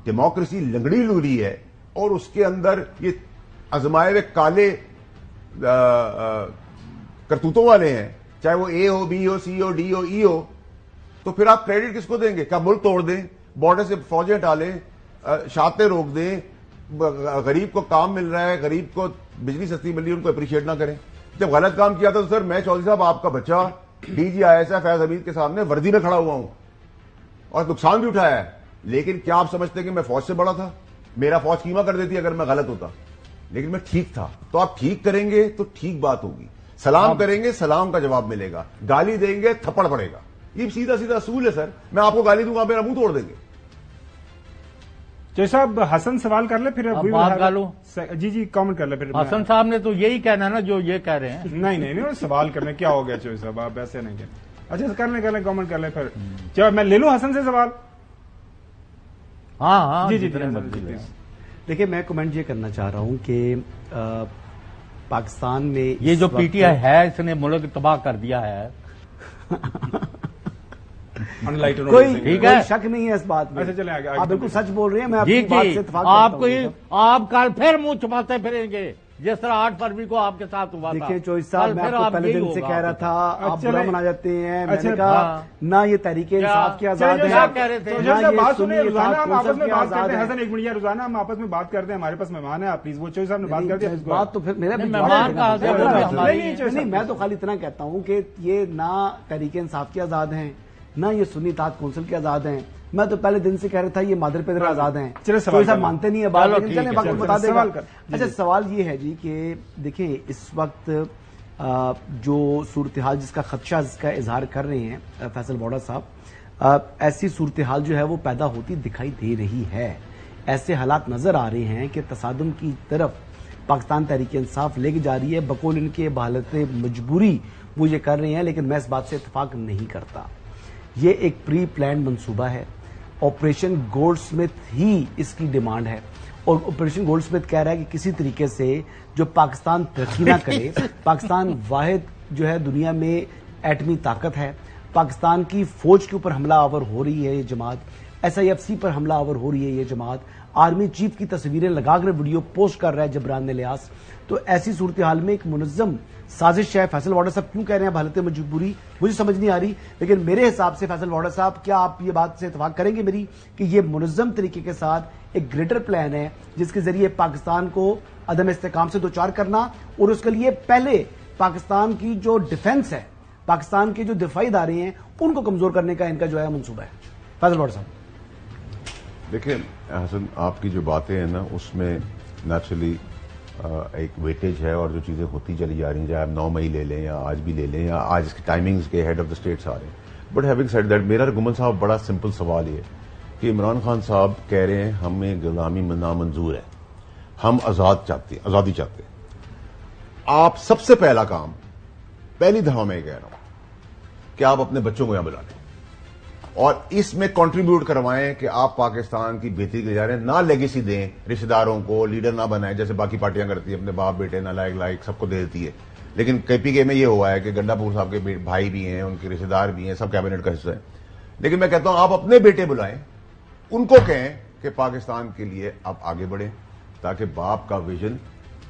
ڈیموکریسی لنگڑی لوڑی ہے اور اس کے اندر یہ ازمائے ہوئے کالے کرتوتوں والے ہیں, چاہے وہ اے ہو, be who, C who, D ہو, ای ہو, تو پھر آپ کریڈٹ کس کو دیں گے؟ کیا ملک توڑ دیں, بارڈر سے فوجیں ڈالیں, شاطیں روک دیں, غریب کو کام مل رہا ہے, غریب کو بجلی سستی مل رہی ہے, ان کو اپریشیٹ نہ کریں؟ جب غلط کام کیا تھا تو سر میں چودھری صاحب آپ کا بچہ D G I S F Faiz Hamid کے سامنے وردی میں کھڑا ہوا ہوں اور نقصان بھی اٹھایا ہے. لیکن کیا آپ سمجھتے ہیں کہ میں فوج سے بڑا تھا؟ میرا فوج قیمہ کر دیتی اگر میں غلط ہوتا, لیکن میں ٹھیک تھا. تو آپ ٹھیک کریں گے تو ٹھیک بات ہوگی, سلام کریں گے سلام کا جواب ملے گا, گالی دیں گے تھپڑ پڑے گا. یہ سیدھا سیدھا اصول ہے سر. میں آپ کو گالی دوں گا, میرا منہ توڑ دیں گے. جی صاحب حسن سوال کر لے, پھر بات کر لوں. جی کامنٹ کر لے. پھر حسن صاحب نے تو یہی کہنا ہے نا جو یہ کہہ رہے ہیں. نہیں سوال کرنے کیا ہو گیا چوہدری صاحب, آپ ایسے نہیں کہتے. اچھا کر لیں کامنٹ کر لیں. پھر چلو میں لے لوں حسن سے سوال. ہاں جی دیکھیں میں کمنٹ یہ کرنا چاہ رہا ہوں کہ پاکستان میں یہ جو پی ٹی آئی ہے اس نے ملک تباہ کر دیا ہے. کوئی شک نہیں ہے اس بات میں. آپ بالکل سچ بول رہے ہیں, میں جی بات سے اتفاق کرتا ہوں. آپ کل پھر منہ چھپاتے پھریں گے جس طرح 8 فروری کو آپ کے ساتھ ہوا تھا. دیکھیں چوہدری صاحب, میں آپ کو پہلے دن سے کہہ رہا تھا آپ برا منا جاتے ہیں. میں نے کہا نہ یہ تحریک انصاف کی آزاد ہے, روزانہ ہم آپس میں بات کرتے ہیں. حسن ایک منٹ, روزانہ ہم آپس میں بات کرتے ہیں, ہمارے پاس مہمان ہیں, آپ پلیز وہ چوہدری صاحب نے بات کر دیا بات تو پھر میرا نہیں. میں تو خالی اتنا کہتا ہوں کہ یہ نہ تحریک انصاف کی آزاد ہیں, نہ یہ سنی اتحاد کونسل کی آزاد ہیں. میں تو پہلے دن سے کہہ رہا تھا یہ مادر پیدر آزاد ہیں. چوہدری صاحب مانتے نہیں ہے بات, لیکن چلیں باقی بتا دیں گا. اچھا سوال یہ ہے جی کہ دیکھیں اس وقت جو صورتحال جس کا خدشہ جس کا اظہار کر رہے ہیں فیصل ووہرا صاحب, ایسی صورتحال جو ہے وہ پیدا ہوتی دکھائی دے رہی ہے. ایسے حالات نظر آ رہے ہیں کہ تصادم کی طرف پاکستان تحریک انصاف لے کے جا رہی ہے. بقول ان کے بحالت مجبوری وہ یہ کر رہے ہیں, لیکن میں اس بات سے اتفاق نہیں کرتا. یہ ایک پری پلانڈ منصوبہ ہے. آپریشن گولڈ سمتھ ہی اس کی ڈیمانڈ ہے, اور آپریشن گولڈ سمتھ کہہ رہا ہے کہ کسی طریقے سے جو پاکستان ترقی نہ کرے, پاکستان واحد جو ہے دنیا میں ایٹمی طاقت ہے, پاکستان کی فوج کے اوپر حملہ آور ہو رہی ہے یہ جماعت, SIFC پر حملہ آور ہو رہی ہے یہ جماعت, آرمی چیف کی تصویریں لگا کر ویڈیو پوسٹ کر رہا ہے جبران الیاس. تو ایسی صورتحال میں ایک منظم سازش ہے. فیصل ووہرا صاحب کیوں کہہ رہے ہیں حالت مجبوری, مجھے سمجھ نہیں آ رہی, لیکن میرے حساب سے فیصل ووہرا صاحب کیا آپ یہ بات سے اتفاق کریں گے میری کہ یہ منظم طریقے کے ساتھ ایک گریٹر پلان ہے جس کے ذریعے پاکستان کو عدم استحکام سے دوچار کرنا, اور اس کے لیے پہلے پاکستان کی جو ڈیفنس ہے, پاکستان کے جو دفاعی ادارے ہیں ان کو کمزور کرنے کا ان کا جو ہے منصوبہ ہے. فیصل ووہرا صاحب دیکھیں حسن, آپ کی جو باتیں ہیں نا اس میں نیچرلی ایک ویٹیج ہے, اور جو چیزیں ہوتی چلی جا رہی ہیں, چاہے آپ 9 مئی لے لیں یا آج بھی لے لیں یا آج اس کی ٹائمنگز کے ہیڈ آف دا اسٹیٹس آ رہے ہیں, بٹ ہیونگ سیڈ دیٹ میرا گمن صاحب بڑا سمپل سوال یہ کہ عمران خان صاحب کہہ رہے ہیں ہمیں غلامی نامنظور ہے, ہم آزادی چاہتے ہیں. آپ سب سے پہلا کام, پہلی دفعہ میں کہہ رہا ہوں کہ آپ اپنے بچوں کو یہاں بلا لیں اور اس میں کنٹریبیوٹ کروائیں کہ آپ پاکستان کی بہتری کے لیے جا رہے ہیں. نہ لیگیسی دیں رشتے داروں کو, لیڈر نہ بنائیں جیسے باقی پارٹیاں کرتی ہیں, اپنے باپ بیٹے نہ لائق سب کو دے دیتی ہے. لیکن کے پی کے میں یہ ہوا ہے کہ گنڈا پور صاحب کے بھائی بھی ہیں, ان کے رشتے دار بھی ہیں, سب کیبنٹ کا حصہ ہے. لیکن میں کہتا ہوں آپ اپنے بیٹے بلائیں, ان کو کہیں کہ پاکستان کے لیے آپ آگے بڑھیں تاکہ باپ کا ویژن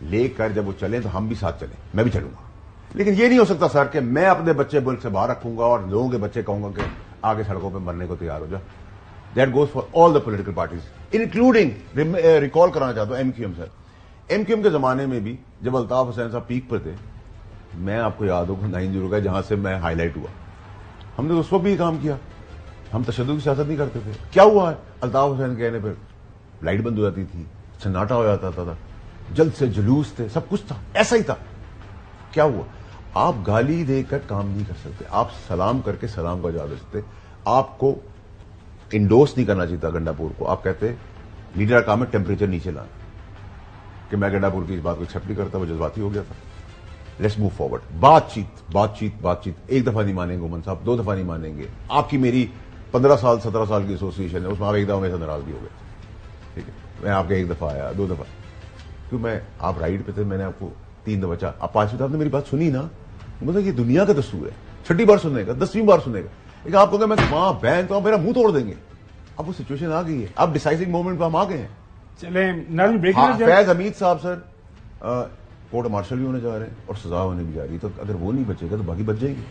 لے کر جب وہ چلیں تو ہم بھی ساتھ چلیں, میں بھی چلوں گا. لیکن یہ نہیں ہو سکتا سر کہ میں اپنے بچے ملک سے باہر رکھوں گا اور لوگوں کے بچے کہوں گا کہ آگے سڑکوں پہ مرنے کو تیار ہو جا. That goes for all the political parties including, recall کرانا چاہتا ہوں ایم کیو ایم. سر ایم کیو ایم کے زمانے میں بھی جب الطاف حسین صاحب پیک پر تھے, میں آپ کو یاد ہوگا 9-0 کا جہاں سے میں ہائی لائٹ ہوا, ہم نے اس وقت بھی کام کیا. ہم تشدد کی سیاست نہیں کرتے تھے. کیا ہوا ہے, الطاف حسین کہنے پہ لائٹ بند ہو جاتی تھی, سناٹا ہو جاتا تھا, جلد سے جلوس تھے, سب کچھ تھا, ایسا ہی تھا. کیا ہوا, آپ گالی دے کر کام نہیں کر سکتے, آپ سلام کر کے سلام کا جواب دے سکتے. آپ کو انڈورس نہیں کرنا چاہیے گنڈا پور کو. آپ کہتے لیڈر کا کام ہے ٹیمپریچر نیچے لانا, کہ میں گنڈا پور کی اس بات کو ایکسپٹ نہیں کرتا, وہ جذباتی ہو گیا تھا. Let's move forward. بات چیت. ایک دفعہ نہیں مانیں گے عمر صاحب, 2 دفعہ نہیں مانیں گے. آپ کی میری 15 سال 17 سال کی ایسوسیشن ہے, اس میں آپ ایک دفعہ میرے سے ناراض بھی ہو گئے. ٹھیک ہے, میں آپ کے 1 دفعہ آیا, 2 دفعہ, کیوں میں آپ رائٹ پہ تھے, میں نے آپ کو 3 دفعہ چاہ, آپ 5ویں آپ نے میری بات سنی نا. مطلب یہ دنیا کا دستور ہے, 6ٹھی بار سننے کا, 10ویں بار سننے کا. لیکن آپ کو کہ میں وہاں بین تو میرا منہ توڑ دیں گے. اب وہ سچویشن آ گئی ہے, اب ڈیسائیڈنگ مومنٹ پہ ہم آ گئے ہیں. چلیں فیض حمید صاحب سر کورٹ مارشل بھی ہونے جا رہے ہیں اور سزا ہونے بھی جا رہی ہے, تو اگر وہ نہیں بچے گا تو باقی بچ جائیں گے.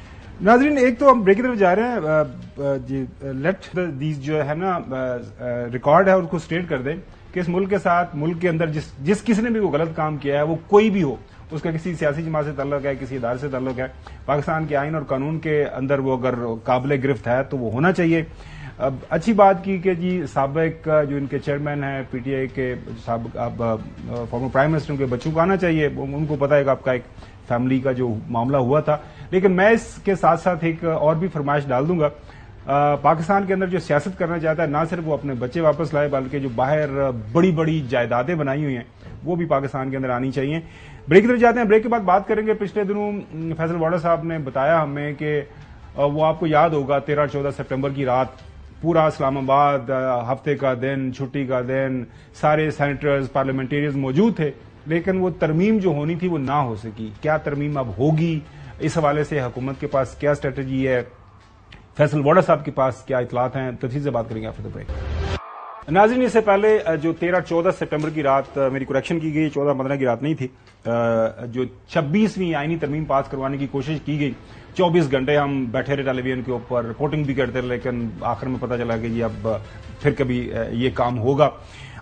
ناظرین ایک تو ہم بریک کی طرف جا رہے ہیں, لیٹ دیز جو ہے نا ریکارڈ ہے اس کو اسٹیٹ کر دیں کہ اس ملک کے ساتھ, ملک کے اندر جس کسی نے بھی وہ غلط کام کیا ہے, وہ کوئی بھی ہو, اس کا کسی سیاسی جماعت سے تعلق ہے, کسی ادارے سے تعلق ہے, پاکستان کے آئین اور قانون کے اندر وہ اگر قابل گرفت ہے تو وہ ہونا چاہیے. اب اچھی بات کی کہ جی سابق جو ان کے چیئرمین ہیں پی ٹی آئی کے, فارمر پرائم منسٹر کے بچوں کو آنا چاہیے, ان کو پتا ہے کہ آپ کا ایک فیملی کا جو معاملہ ہوا تھا. لیکن میں اس کے ساتھ ساتھ ایک اور بھی فرمائش ڈال دوں گا, پاکستان کے اندر جو سیاست کرنا چاہتا ہے, نہ صرف وہ اپنے بچے واپس لائے بلکہ جو باہر بڑی بڑی جائیدادیں بنائی ہوئی ہیں وہ بھی پاکستان کے اندر آنی چاہیے. بریک کی طرف جاتے ہیں, بریک کے بعد بات کریں گے. پچھلے دنوں فیصل واڈا صاحب نے بتایا ہمیں کہ وہ آپ کو یاد ہوگا 13-14 سپٹمبر کی رات پورا اسلام آباد ہفتے کا دن, چھٹی کا دن, سارے سینیٹرز پارلیمنٹیرینز موجود تھے, لیکن وہ ترمیم جو ہونی تھی وہ نہ ہو سکی. کیا ترمیم اب ہوگی, اس حوالے سے حکومت کے پاس کیا اسٹریٹجی ہے, فیصل واڈا صاحب کے پاس کیا اطلاعات ہیں, تفصیل سے بات کریں گے آفٹر بریک. ناظرین اس سے پہلے جو 13-14 سپٹمبر کی رات, میری کریکشن کی گئی, 14-15 کی رات نہیں تھی, جو 26ویں آئینی ترمیم پاس کروانے کی کوشش کی گئی, 24 گھنٹے ہم بیٹھے رہے ٹیلی ویژن کے اوپر, رپورٹنگ بھی کرتے رہے, لیکن آخر میں پتہ چلا کہ جی اب پھر کبھی یہ کام ہوگا.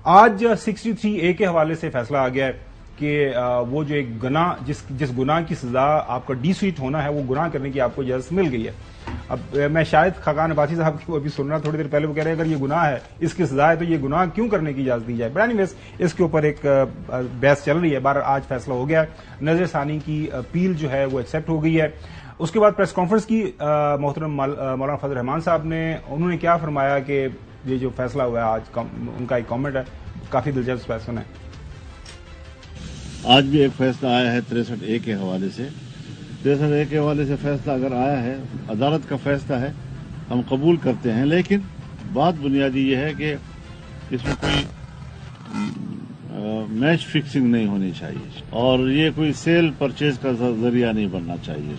آج 63A کے حوالے سے فیصلہ آ گیا ہے کہ وہ جو ایک گناہ, جس گناہ کی سزا آپ کا ڈی سیٹ ہونا ہے, وہ گناہ کرنے کی آپ کو اجازت مل گئی ہے. اب میں شاید خاقان عباسی صاحب کی وہ ابھی سن رہا تھوڑی دیر پہلے, وہ کہہ رہے ہیں اگر یہ گناہ ہے, اس کی سزا ہے, تو یہ گناہ کیوں کرنے کی اجازت دی جائے. بٹ اینی ویز اس کے اوپر ایک بحث چل رہی ہے. بہر آج فیصلہ ہو گیا ہے, نظر ثانی کی اپیل جو ہے وہ ایکسیپٹ ہو گئی ہے. اس کے بعد پریس کانفرنس کی محترم مولانا فضل الرحمان صاحب نے, انہوں نے کیا فرمایا کہ یہ جو فیصلہ ہوا ہے آج, ان کا ایک کامنٹ ہے, کافی دلچسپ فیصلہ ہے. آج بھی ایک فیصلہ آیا ہے 63A کے حوالے سے. 63A کے حوالے سے فیصلہ اگر آیا ہے, عدالت کا فیصلہ ہے, ہم قبول کرتے ہیں, لیکن بات بنیادی یہ ہے کہ اس میں کوئی میچ فکسنگ نہیں ہونی چاہیے اور یہ کوئی سیل پرچیز کا ذریعہ نہیں بننا چاہیے.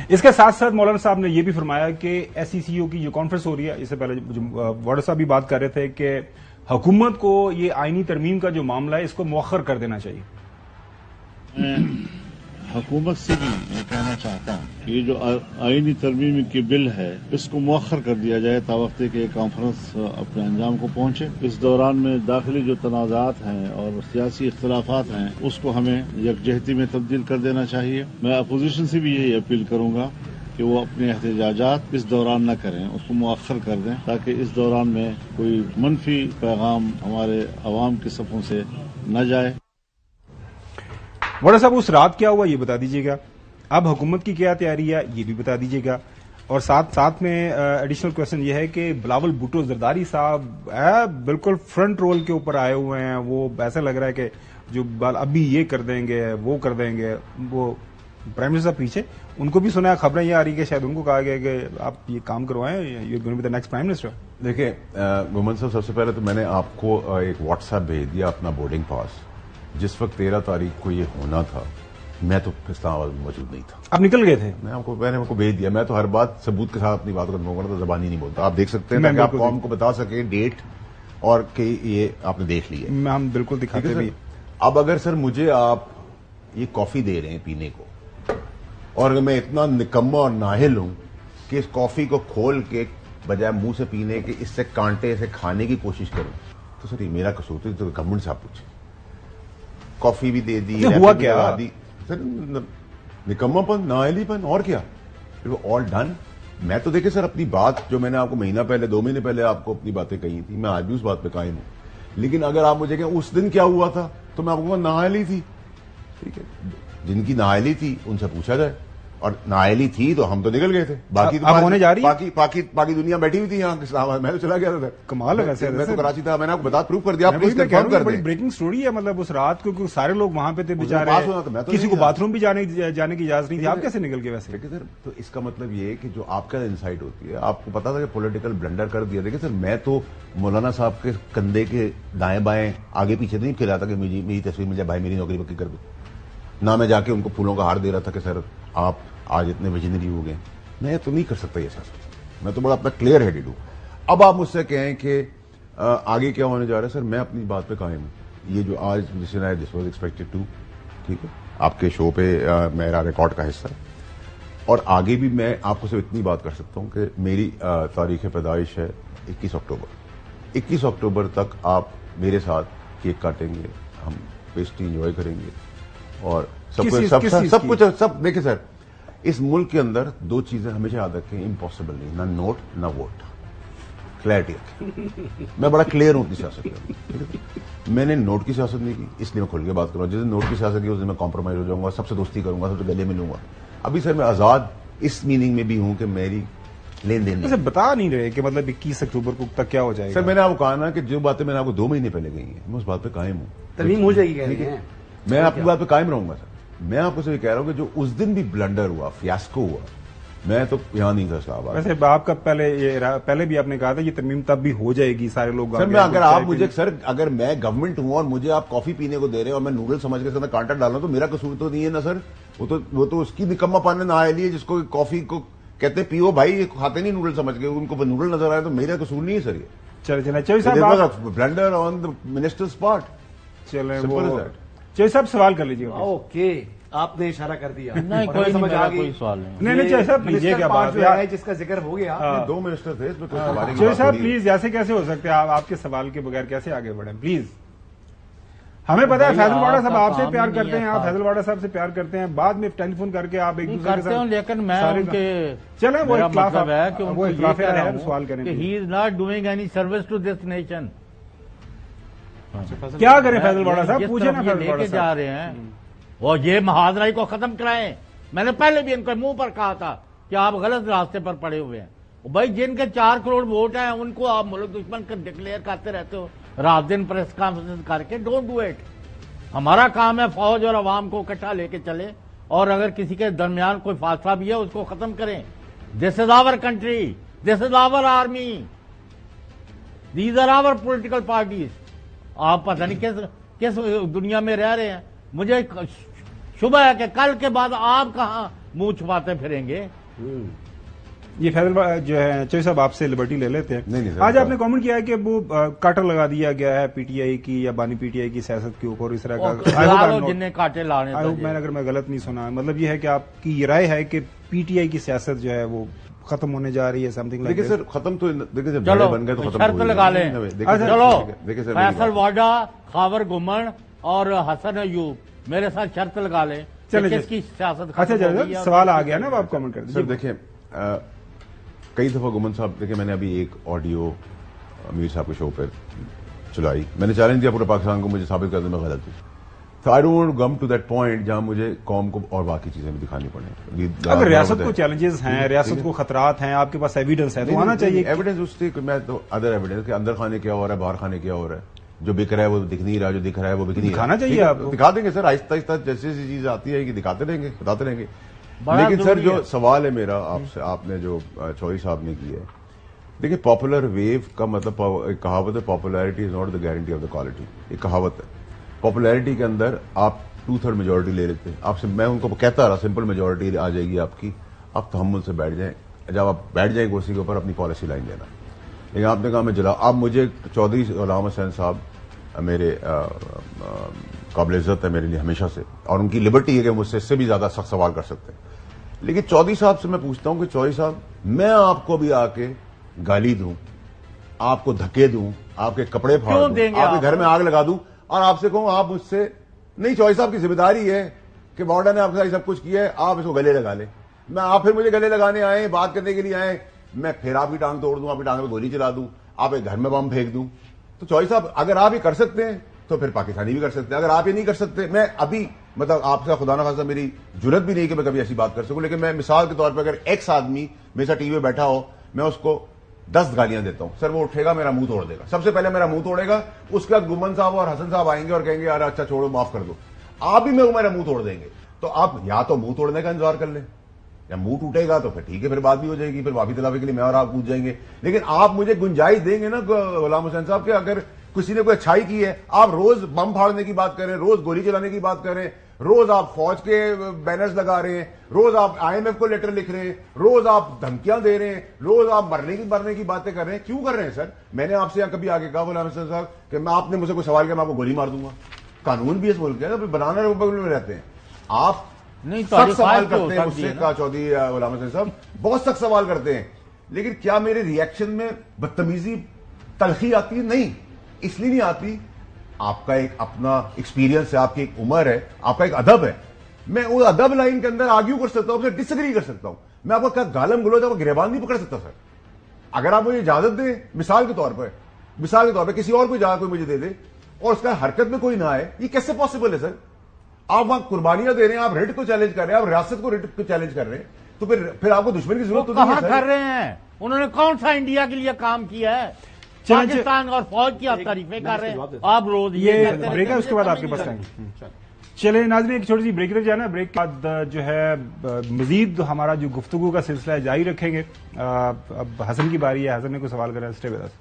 اس کے ساتھ ساتھ مولانا صاحب نے یہ بھی فرمایا کہ ایس سی سی او کی جو کانفرنس ہو رہی ہے, اس سے پہلے واڈا صاحب بھی بات کر رہے تھے کہ حکومت کو یہ آئینی ترمیم کا جو معاملہ ہے اس کو مؤخر کر دینا چاہیے. میں حکومت سے بھی میں کہنا چاہتا ہوں کہ یہ جو آئینی ترمیم کی بل ہے اس کو مؤخر کر دیا جائے تاوقتے کہ کانفرنس اپنے انجام کو پہنچے. اس دوران میں داخلی جو تنازعات ہیں اور سیاسی اختلافات ہیں اس کو ہمیں یکجہتی میں تبدیل کر دینا چاہیے. میں اپوزیشن سے بھی یہی اپیل کروں گا کہ وہ اپنے احتجاجات اس دوران نہ کریں, اس کو مؤخر کر دیں تاکہ اس دوران میں کوئی منفی پیغام ہمارے عوام کی صفوں سے نہ جائے. واڈا صاحب اس رات کیا ہوا یہ بتا دیجیے گا, اب حکومت کی کیا تیاری ہے یہ بھی بتا دیجیے گا. اور ساتھ میں ایڈیشنل کوشچن یہ ہے کہ بلاول بھٹو زرداری صاحب بالکل فرنٹ رول کے اوپر آئے ہوئے ہیں. وہ ایسا لگ رہا ہے کہ جو ابھی یہ کر دیں گے وہ کر دیں گے. وہ پرائم منسٹر صاحب پیچھے, ان کو بھی سنا ہے, خبریں یہ آ رہی کہ شاید ان کو کہا گیا کہ آپ یہ کام کروائیں, you going to be the next prime minister. دیکھیں گومن صاحب, سب سے پہلے تو میں نے آپ کو ایک واٹس ایپ بھیج دیا اپنا بورڈنگ پاس. جس وقت 13 تاریخ کو یہ ہونا تھا میں تو اسلام آباد میں موجود نہیں تھا. آپ نکل گئے تھے؟ میں نے آپ کو بھیج دیا. میں تو ہر بات ثبوت کے ساتھ اپنی بات کرنا ہوگا تو زبان ہی نہیں بولتا. آپ دیکھ سکتے ہیں تاکہ آپ قوم کو بتا سکیں ڈیٹ اور کہ یہ آپ نے دیکھ لی ہے. ہم بالکل دکھاتے بھی. اب اگر سر مجھے آپ یہ کافی دے رہے ہیں پینے کو اور میں اتنا نکما اور ناہل ہوں کہ اس کافی کو کھول کے بجائے منہ سے پینے کے اس سے کانٹے سے کھانے کی کوشش کروں تو سر یہ میرا قصور تھا. تو گورنمنٹ سے آپ پوچھیں. کافی بھی دے دی, ہوا کیا سر, نکما پن, نااہلی پن, اور کیا. All done. میں تو دیکھیں سر اپنی بات جو میں نے آپ کو مہینہ پہلے 2 مہینے پہلے آپ کو اپنی باتیں کہی تھی, میں آج بھی اس بات پہ قائم ہوں. لیکن اگر آپ مجھے کہیں اس دن کیا ہوا تھا تو میں آپ کو نااہلی تھی. ٹھیک ہے, جن کی نااہلی تھی ان سے پوچھا جائے, اور نااہلی تھی تو ہم تو نکل گئے تھے. باقی اب ہونے جا رہی ہے. باقی دنیا بیٹھی ہوئی تھی یہاں اسلام آباد. میں تو چلا گیا تھا. کمال ہے ویسے. میں تو کراچی تھا. میں نے آپ کو بتا پروف کر دیا. آپ پلیز کنفرم کر دیں. بریکنگ سٹوری ہے. مطلب اس رات کو سارے لوگ وہاں پہ تھے بیچارے, کسی کو باتھ روم بھی جانے کی اجازت نہیں تھی. آپ کیسے نکل گئے ویسے؟ دیکھیں سر, تو اس کا مطلب یہ ہے کہ جو آپ کا انسائٹ ہوتی ہے, آپ کو پتا تھا کہ پولیٹیکل بلنڈر کر دیا. دیکھیں سر, میں تو مولانا صاحب کے کندھے کے دائیں بائیں آگے پیچھے نہیں کھلاتا کہ میری تصویر مل جائے, بھائی میری نوکری پکی کر دو. نہ میں جا کے ان کو پھولوں کا ہار دے رہا تھا کہ سر آپ آج اتنے ویژنری ہو گئے. میں تو نہیں کر سکتا یہ سر. میں تو بڑا اپنا کلیئر ہیڈڈ ہوں. اب آپ مجھ سے کہیں کہ آگے کیا ہونے جا رہا ہے, سر میں اپنی بات پہ قائم ہوں. یہ جو آج دس واز ایکسپیکٹڈ ٹو, ٹھیک ہے, آپ کے شو پہ میرا ریکارڈ کا حصہ ہے. اور آگے بھی میں آپ کو صرف اتنی بات کر سکتا ہوں کہ میری تاریخ پیدائش ہے 21 اکتوبر. 21 اکتوبر تک آپ میرے ساتھ کیک کاٹیں گے, ہم پیسٹری انجوائے کریں گے, اور سب کچھ. دیکھیں سر, اس ملک کے اندر 2 چیزیں ہمیشہ یاد رکھیں, امپاسبل نہیں, نہ نوٹ نہ ووٹ. کلیئرٹی رکھیں. میں بڑا کلیئر ہوں اپنی سیاست میں. میں نے نوٹ کی سیاست نہیں کی, اس لیے میں کھل کے بات کروں. جس دن نوٹ کی سیاست کی اس دن میں کمپرومائز ہو جاؤں گا, سب سے دوستی کروں گا, سب سے گلے ملوں گا. ابھی سر میں آزاد اس میننگ میں بھی ہوں کہ میری لین دین نہیں. بتا نہیں رہے کہ مطلب 21 اکتوبر کو تک کیا ہو جائے گا. سر میں نے آپ کو کہا نا کہ جو باتیں میں نے آپ کو 2 مہینے پہلے کہی ہیں, میں اس بات پہ قائم ہوں. ترمیم ہو جائے گی. میں آپ کی بات پہ قائم رہوں گا سر. میں آپ کو صرف کہہ رہا ہوں کہ جو اس دن بھی بلنڈر ہوا, فیاسکو ہوا, میں تو یہاں نہیں تھا اسلام آباد. ویسے آپ کا پہلے بھی آپ نے کہا تھا یہ ترمیم تب بھی ہو جائے گی, سارے لوگ. سر میں اگر آپ مجھے, سر اگر میں گورنمنٹ ہوں اور مجھے آپ کافی پینے کو دے رہے ہیں اور میں نوڈل سمجھ کے سر میں کانٹا ڈال رہا ہوں تو میرا قصور تو نہیں ہے نا سر. وہ تو اس کی نکما پانے نہ آئے لیے جس کو کافی کو کہتے پیو بھائی, کھاتے نہیں نوڈل سمجھ کے, ان کو نوڈل نظر آئے تو میرا قصور نہیں ہے سر. یہ چلے blunder on the minister spot. چلے چوہدری صاحب سوال کر لیجیے. اوکے, آپ نے اشارہ کر دیا. نہیں, کوئی سوال نہیں. چوہدری صاحب پلیز, یہ کیا بات ہے جس کا ذکر ہو گیا. 2 منسٹر تھے اس میں. چوہدری صاحب پلیز, ایسے کیسے ہو سکتے ہیں آپ کے سوال کے بغیر کیسے آگے بڑھیں پلیز. ہمیں پتا ہے فیصل واڈا صاحب آپ سے پیار کرتے ہیں, آپ فیصل واڈا صاحب سے پیار کرتے ہیں, بعد میں ٹیلی فون کر کے آپ ایک دوسرے کے ساتھ. لیکن میں ان کے چلیں وہ مطلب ہے کہ وہ سوال کریں کہ he is not doing any service to this nation. کیا کریں فیصل واڈا صاحب, پوچھیں نا. لے کے جا رہے ہیں اور یہ محاذرائی کو ختم کرائیں. میں نے پہلے بھی ان کے منہ پر کہا تھا کہ آپ غلط راستے پر پڑے ہوئے ہیں. بھائی جن کے 4 کروڑ ووٹ ہیں ان کو آپ ملک دشمن کر ڈکلیئر کرتے رہتے ہو رات دن پریس کانفرنس کر کے. Don't do it. ہمارا کام ہے فوج اور عوام کو اکٹھا لے کے چلے, اور اگر کسی کے درمیان کوئی فاصلہ بھی ہے اس کو ختم کریں. This is our country, this is our army, these are our political parties. آپ پتہ نہیں کس دنیا میں رہ رہے ہیں. مجھے شبہ ہے کہ کل کے بعد آپ کہاں منہ چھپاتے پھریں گے. یہ فیصل جو ہے چوہدری صاحب آپ سے لبرٹی لے لیتے ہیں. آج آپ نے کامنٹ کیا ہے کہ وہ کاٹر لگا دیا گیا ہے پی ٹی آئی کی یا بانی پی ٹی آئی کی سیاست کے اوپر, اس طرح کا. جن کاٹے لانے, اگر میں غلط نہیں سنا, مطلب یہ ہے کہ آپ کی یہ رائے ہے کہ پی ٹی آئی کی سیاست جو ہے وہ ختم ہونے جا رہی ہے, سم تھنگ. دیکھیے سر, ختم تو دیکھیے جب چلو بن گئے تو ختم شرط لگا لیں. چلو فیصل واڈا, خاور گمن اور حسن ایوب میرے ساتھ شرط لگا لیں کس کی سیاست. اچھا سوال آ گیا نا, آپ کامنٹ کر سر. دیکھیں کئی دفعہ گمن صاحب, دیکھیں میں نے ابھی ایک آڈیو امیر صاحب کے شو پہ چلائی, میں نے چیلنج دیا پورے پاکستان کو, مجھے ثابت کر دیں میں غلط ہوں. تو I don't want to come to that point جہاں مجھے قوم کو اور باقی چیزیں بھی دکھانی پڑیں. اگر ریاست کو چیلنجز ہیں، ریاست کو خطرات ہیں، آپ کے پاس ایویڈنس ہے تو آنا چاہیے. ایویڈنس اس سے میں تو ادر ایویڈنس کہ اندر کھانے کیا ہو رہا ہے، باہر کھانے کیا ہو رہا ہے، جو بک رہا ہے وہ دکھ نہیں رہا، جو دکھ رہا ہے وہ بک نہیں رہا. دکھانا چاہیے آپ کو. دکھا دیں گے سر، آہستہ آہستہ جیسے جیسی چیز آتی ہے کہ دکھاتے رہیں گے، بتاتے رہیں گے. لیکن سر جو سوال ہے میرا آپ سے، آپ نے جو چوہدری صاحب نے کیا ہے، دیکھیے پاپولر ویو کا مطلب ایک کہاوت ہے، popularity is not the guarantee of the quality. ایک کہاوت ہے، پاپولیرٹی کے اندر آپ 2/3 میجورٹی لے لیتے ہیں. آپ سے میں ان کو کہتا رہا سمپل میجورٹی آ جائے گی آپ کی، آپ تحمل سے بیٹھ جائیں. جب آپ بیٹھ جائیں کرسی کے اوپر اپنی پالیسی لائن دینا. لیکن آپ نے کہا میں جلا. آپ مجھے چودھری غلام حسین صاحب میرے قابل عزت ہے میرے لیے ہمیشہ سے، اور ان کی لبرٹی ہے کہ مجھ سے اس سے بھی زیادہ سخت سوال کر سکتے ہیں. لیکن چودھری صاحب سے میں پوچھتا ہوں کہ چودھری صاحب میں آپ کو بھی آ کے گالی دوں، آپ کو دھکے دوں، آپ کے کپڑے پھاڑ دوں، آپ کے گھر میں آگ لگا دوں اور آپ سے کہوں آپ مجھ سے نہیں، چودھری صاحب کی ذمہ داری ہے کہ بارڈر نے آپ کے ساتھ سب کچھ کیا ہے، آپ اس کو گلے لگا لیں. میں آپ پھر مجھے گلے لگانے آئے، بات کرنے کے لیے آئے، میں پھر آپ کی ٹانگ توڑ دوں، آپ کی ٹانگ میں گولی چلا دوں، آپ ایک گھر میں بم پھینک دوں. تو چودھری صاحب اگر آپ یہ کر سکتے ہیں تو پھر پاکستانی بھی کر سکتے ہیں. اگر آپ یہ نہیں کر سکتے، میں ابھی مطلب آپ سے خدا نخواستہ میری جرت بھی نہیں کہ میں کبھی ایسی بات کر سکوں، لیکن میں مثال کے طور پہ اگر ایکس آدمی میرے ساتھ ٹی وی پہ بیٹھا ہو، میں اس کو 10 گالیاں دیتا ہوں، سر وہ اٹھے گا میرا منہ توڑ دے گا. سب سے پہلے میرا منہ توڑے گا، اس کے بعد گمن صاحب اور حسن صاحب آئیں گے اور کہیں گے یار اچھا چھوڑو معاف کر دو. آپ بھی میرا منہ توڑ دیں گے. تو آپ یا تو منہ توڑنے کا انتظار کر لیں، یا منہ ٹوٹے گا تو پھر ٹھیک ہے، پھر بات بھی ہو جائے گی، پھر معافی دلاوے کے لیے میں اور آپ پوچھ جائیں گے. لیکن آپ مجھے گنجائش دیں گے نا غلام حسین صاحب کہ اگر کسی نے کوئی اچھائی کی ہے، آپ روز بم پھاڑنے کی بات کریں، روز گولی چلانے کی بات کریں، روز آپ فوج کے بینرز لگا رہے ہیں، روز آپ IMF کو لیٹر لکھ رہے ہیں، روز آپ دھمکیاں دے رہے ہیں، روز آپ مرنے کی باتیں کر رہے ہیں. کیوں کر رہے ہیں سر؟ میں نے آپ سے کبھی آگے کہا غلام حسین صاحب کہ میں آپ نے مجھ سے کوئی سوال کیا میں آپ کو گولی مار دوں گا؟ قانون بھی اس ملک ہے، بنانا ریپبلک میں رہتے ہیں. آپ نہیں سخت سوال کرتے ہیں مجھ سے، کہا چودھری غلام حسین صاحب بہت سخت سوال کرتے ہیں، لیکن کیا میرے ریئیکشن میں بدتمیزی تلخی آتی ہے؟ نہیں، اس لیے نہیں آتی. آپ کا ایک اپنا ایکسپیرینس ہے، آپ کی ایک عمر ہے، آپ کا ایک ادب ہے. میں اس ادب لائن کے اندر آرگیو کر سکتا ہوں، ڈس ایگری کر سکتا ہوں. میں آپ کا گالم گلوچ آپ کو گریبان نہیں پکڑ سکتا سر. اگر آپ مجھے اجازت دیں مثال کے طور پہ کسی اور کو اجازت کوئی مجھے دے دے اور اس کا حرکت میں کوئی نہ آئے، یہ کیسے پاسبل ہے سر؟ آپ وہاں قربانیاں دے رہے ہیں، آپ ریٹ کو چیلنج کر رہے ہیں، آپ ریاست کو ریٹ کو چیلنج کر رہے ہیں، تو پھر آپ کو دشمن کی ضرورت تو نہیں ہے سر. کر رہے ہیں انہوں نے کون سا انڈیا کے لیے کام کیا ہے؟ پاکستان اور فوج کی آپ تعریفیں کر رہے ہیں، آپ روز یہ بریک ہے، اس کے بعد آپ کے پاس آئیں گے. چلے ناظرین ایک چھوٹی سی بریک رہ جانا، بریک کے بعد جو ہے مزید ہمارا جو گفتگو کا سلسلہ ہے جاری رکھیں گے. اب حسن کی باری ہے، حسن نے کوئی سوال کرا ہے، اسٹے ود اس.